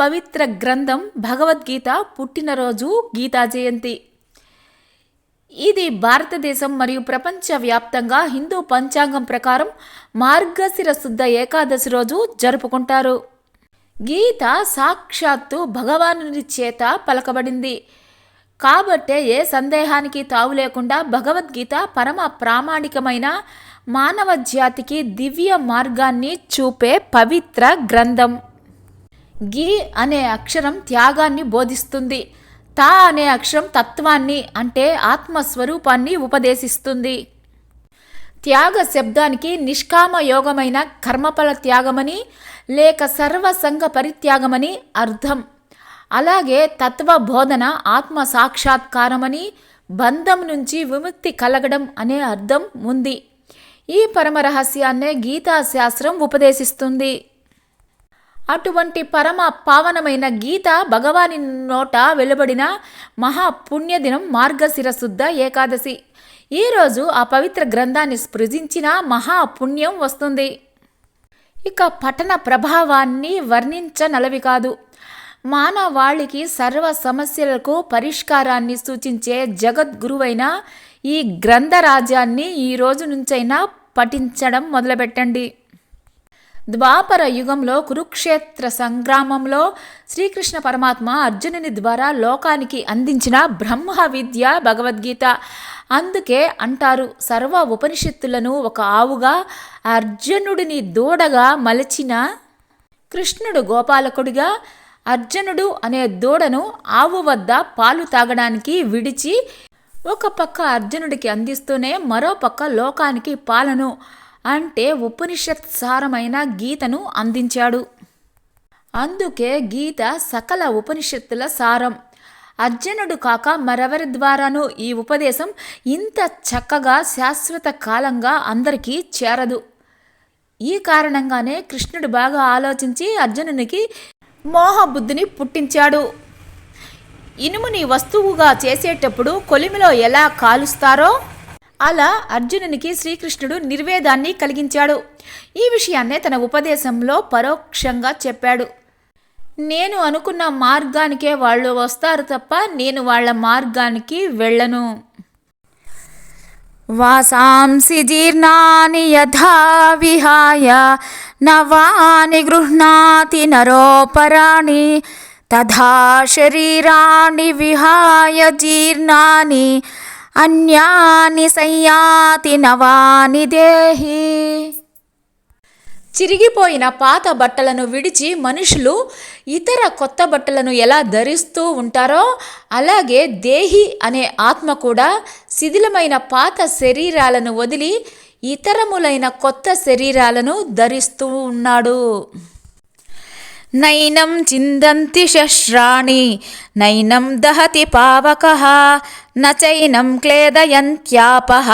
పవిత్ర గ్రంథం భగవద్గీత పుట్టినరోజు గీతా జయంతి. ఇది భారతదేశం మరియు ప్రపంచవ్యాప్తంగా హిందూ పంచాంగం ప్రకారం మార్గశిర శుద్ధ ఏకాదశి రోజు జరుపుకుంటారు. గీత సాక్షాత్తు భగవానుని చేత పలకబడింది కాబట్టే ఏ సందేహానికి తావు లేకుండా భగవద్గీత పరమ ప్రామాణికమైన మానవ జాతికి దివ్య మార్గాన్ని చూపే పవిత్ర గ్రంథం. గీ అనే అక్షరం త్యాగాన్ని బోధిస్తుంది. తా అనే అక్షరం తత్వాన్ని అంటే ఆత్మస్వరూపాన్ని ఉపదేశిస్తుంది. త్యాగ శబ్దానికి నిష్కామ యోగమైన కర్మఫల త్యాగమని లేక సర్వసంగ పరిత్యాగమని అర్థం. అలాగే తత్వ బోధన ఆత్మ సాక్షాత్కారమని, బంధం నుంచి విముక్తి కలగడం అనే అర్థం ఉంది. ఈ పరమ రహస్యాన్నే గీతా శాస్త్రం ఉపదేశిస్తుంది. అటువంటి పరమ పావనమైన గీత భగవాని నోట వెలువడిన మహాపుణ్యదినం మార్గశిర శుద్ధ ఏకాదశి. ఈరోజు ఆ పవిత్ర గ్రంథాన్ని స్పృశించిన మహాపుణ్యం వస్తుంది. ఇక పఠన ప్రభావాన్ని వర్ణించనలవి కాదు. మానవాళికి సర్వ సమస్యలకు పరిష్కారాన్ని సూచించే జగద్గురువైన ఈ గ్రంథరాజ్యాన్ని ఈ రోజు నుంచైనా పఠించడం మొదలుపెట్టండి. ద్వాపర యుగంలో కురుక్షేత్ర సంగ్రామంలో శ్రీకృష్ణ పరమాత్మ అర్జునుని ద్వారా లోకానికి అందించిన బ్రహ్మ విద్య భగవద్గీత. అందుకే అంటారు, సర్వ ఉపనిషత్తులను ఒక ఆవుగా, అర్జునుడిని దూడగా మలచిన కృష్ణుడు గోపాలకుడిగా, అర్జునుడు అనే దూడను ఆవు వద్ద పాలు తాగడానికి విడిచి ఒక పక్క అర్జునుడికి అందిస్తూనే మరో పక్క లోకానికి పాలను అంటే ఉపనిషత్ సారమైన గీతను అందించాడు. అందుకే గీత సకల ఉపనిషత్తుల సారం. అర్జునుడు కాక మరెవరి ద్వారానూ ఈ ఉపదేశం ఇంత చక్కగా శాశ్వత కాలంగా అందరికీ చేరదు. ఈ కారణంగానే కృష్ణుడు బాగా ఆలోచించి అర్జునునికి మోహబుద్ధిని పుట్టించాడు. ఇనుముని వస్తువుగా చేసేటప్పుడు కొలిమిలో ఎలా కాలుస్తారో అలా అర్జునునికి శ్రీకృష్ణుడు నిర్వేదాన్ని కలిగించాడు. ఈ విషయాన్నే తన ఉపదేశంలో పరోక్షంగా చెప్పాడు. నేను అనుకున్న మార్గానికే వాళ్ళు వస్తారు తప్ప నేను వాళ్ళ మార్గానికి వెళ్ళను. వాసాంసి జీర్ణాని యథా విహాయ నవాని గృహ్ణాతి నరోపరాణి తథా శరీరాణి విహాయ జీర్ణాని అన్యాని సంయాతి నవాని దేహి. చిరిగిపోయిన పాత బట్టలను విడిచి మనుషులు ఇతర కొత్త బట్టలను ఎలా ధరిస్తూ ఉంటారో అలాగే దేహి అనే ఆత్మ కూడా శిథిలమైన పాత శరీరాలను వదిలి ఇతరములైన కొత్త శరీరాలను ధరిస్తూ ఉన్నాడు. నైనం చిందంతి శస్త్రాణి నైనం దహతి పావకః నచైనం క్లేదయంత్యాపః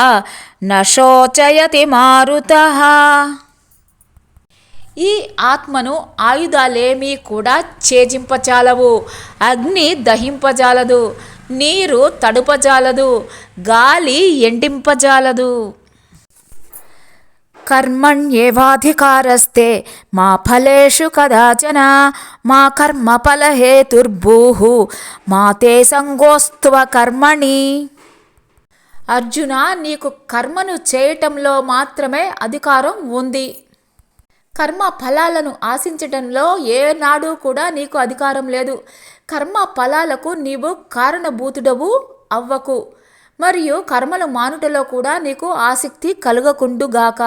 నశోచయతి మారుతః. ఈ ఆత్మను ఆయుధాలేమీ కూడా ఛేదింపజాలవు. అగ్ని దహింపజాలదు, నీరు తడుపజాలదు, గాలి ఎండింపజాలదు. కర్మణ్యేవాధికారస్తే మా ఫలేషు కదాచన మా కర్మఫలహేతుర్భూః మా తే సంగోస్త్వ కర్మణి. అర్జున, నీకు కర్మను చేయటంలో మాత్రమే అధికారం ఉంది. కర్మ ఫలాలను ఆశించటంలో ఏనాడు కూడా నీకు అధికారం లేదు. కర్మ ఫలాలకు నీవు కారణభూతుడవు అవ్వకు. మరియు కర్మలు మానుటలో కూడా నీకు ఆసక్తి కలుగకుండుగాక.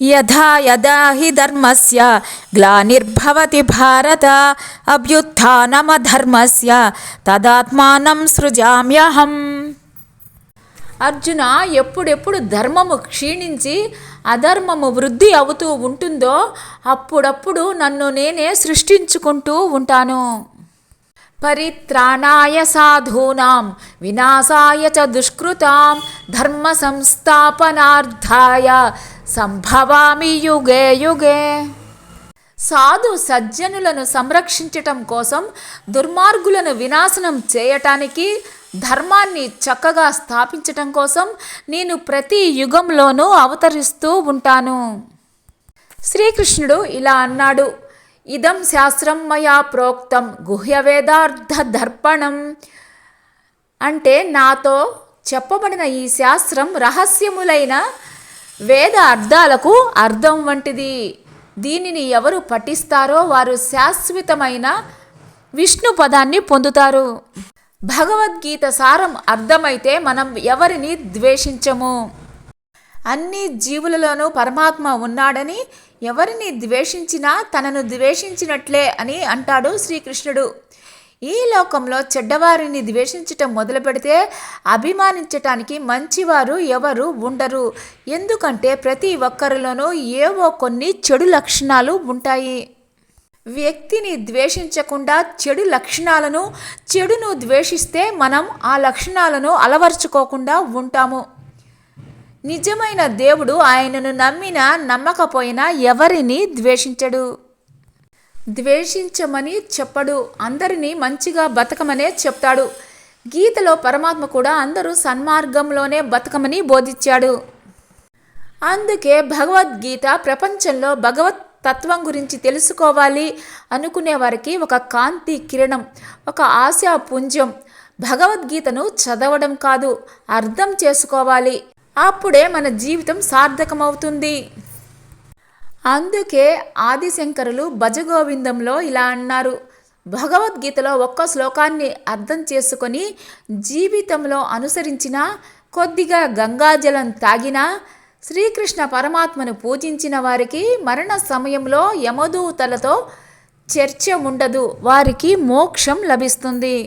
యథా యథా హి ధర్మస్య గ్లానిర్భవతి భారత అభ్యుత్థానమధర్మస్య తదాత్మానం సృజామ్యహం. అర్జున, ఎప్పుడెప్పుడు ధర్మము క్షీణించి అధర్మము వృద్ధి అవుతూ ఉంటుందో అప్పుడప్పుడు నన్ను నేనే సృష్టించుకుంటూ ఉంటాను. పరిత్రాణాయ సాధూనాం వినాశాయ చ దుష్కృతాం ధర్మ సంస్థాపనార్థాయ సంభవామి యుగే యుగే. సాధు సజ్జనులను సంరక్షించటం కోసం, దుర్మార్గులను వినాశనం చేయటానికి, ధర్మాన్ని చక్కగా స్థాపించటం కోసం నేను ప్రతి యుగంలోనూ అవతరిస్తూ ఉంటాను. శ్రీకృష్ణుడు ఇలా అన్నాడు, ఇదం శాస్త్రం మయా ప్రోక్తం గుహ్యవేదార్థ దర్పణం. అంటే నాతో చెప్పబడిన ఈ శాస్త్రం రహస్యములైన వేద అర్థాలకు అర్థం వంటిది. దీనిని ఎవరు పఠిస్తారో వారు శాశ్వతమైన విష్ణు పదాన్ని పొందుతారు. భగవద్గీత సారం అర్థమైతే మనం ఎవరిని ద్వేషించము. అన్ని జీవులలోనూ పరమాత్మ ఉన్నాడని, ఎవరిని ద్వేషించినా తనను ద్వేషించినట్లే అని అంటాడు శ్రీకృష్ణుడు. ఈ లోకంలో చెడ్డవారిని ద్వేషించటం మొదలు పెడితే అభిమానించటానికి మంచివారు ఎవరు ఉండరు. ఎందుకంటే ప్రతి ఒక్కరిలోనూ ఏవో కొన్ని చెడు లక్షణాలు ఉంటాయి. వ్యక్తిని ద్వేషించకుండా చెడును ద్వేషిస్తే మనం ఆ లక్షణాలను అలవర్చుకోకుండా ఉంటాము. నిజమైన దేవుడు ఆయనను నమ్మినా నమ్మకపోయినా ఎవరిని ద్వేషించడు. ద్వేషించమని చెప్పడు, అందరినీ మంచిగా బతకమనే చెప్తాడు. గీతలో పరమాత్మ కూడా అందరూ సన్మార్గంలోనే బతకమని బోధించాడు. అందుకే భగవద్గీత ప్రపంచంలో భగవత్ తత్వం గురించి తెలుసుకోవాలి అనుకునే వారికి ఒక కాంతి కిరణం, ఒక ఆశాపుంజం. భగవద్గీతను చదవడం కాదు, అర్థం చేసుకోవాలి. అప్పుడే మన జీవితం సార్థకమవుతుంది. అందుకే ఆదిశంకరులు భజగోవిందంలో ఇలా అన్నారు: భగవద్గీతలో ఒక్క శ్లోకాన్ని అర్థం చేసుకొని జీవితంలో అనుసరించిన, కొద్దిగా గంగాజలం తాగినా, శ్రీకృష్ణ పరమాత్మను పూజించిన వారికి మరణ సమయంలో యమదూతలతో చర్చ ఉండదు, వారికి మోక్షం లభిస్తుంది.